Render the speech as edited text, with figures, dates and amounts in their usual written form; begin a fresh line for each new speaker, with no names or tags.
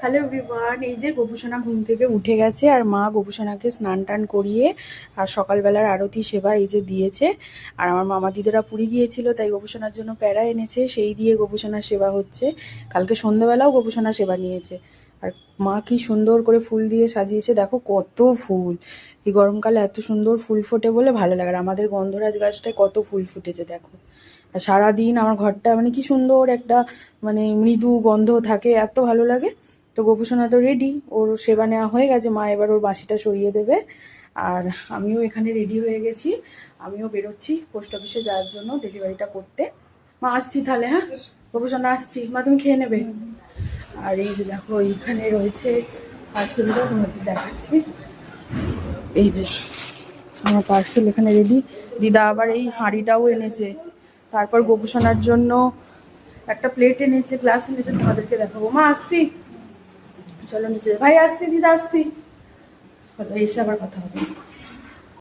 Hello everyone, এই যে গোপুসোনা ঘুম থেকে উঠে গেছে আর মা গোপুসোনাকে স্নান টান করিয়ে আর সকালবেলার আরতি সেবা এই যে দিয়েছে। আর আমার মামা দিদিরা পুরী গিয়েছিল, তাই গোপুসোনার জন্য প্যাড়া এনেছে, সেই দিয়ে গোপুসোনার সেবা হচ্ছে। কালকে সন্ধ্যেবেলাও গোপুসোনার সেবা নিয়েছে। আর মা কি সুন্দর করে ফুল দিয়ে সাজিয়েছে, দেখো কত ফুল। এই গরমকালে এত সুন্দর ফুল ফোটে বলে ভালো লাগে। আর আমাদের গন্ধরাজ গাছটায় কত ফুল ফুটেছে দেখো। আর সারাদিন আমার ঘরটা মানে কি সুন্দর একটা মানে মৃদু গন্ধ থাকে, এত ভালো লাগে। তো গোপুসোনা তো রেডি, ওর সেবা নেওয়া হয়ে গেছে, মা এবার ওর বাঁশিটা সরিয়ে দেবে। আর আমিও এখানে রেডি হয়ে গেছি, আমিও বেরোচ্ছি পোস্ট অফিসে যাওয়ার জন্য ডেলিভারিটা করতে। মা আসছি তাহলে, হ্যাঁ গোপুসোনা আসছি, মা তুমি খেয়ে নেবে। আর এই যে দেখো এইখানে রয়েছে পার্সেলটা, তোমাদের দেখাচ্ছি। এই যে আমার পার্সেল এখানে রেডি। দিদা আবার এই হাঁড়িটাও এনেছে, তারপর গোপুসোনার জন্য একটা প্লেট এনেছে, গ্লাস এনেছে, তোমাদেরকে দেখাবো। মা আসছি, চলো নিচে। ভাই আসছি, দিদা আসছি, এসে আবার কথা হবে।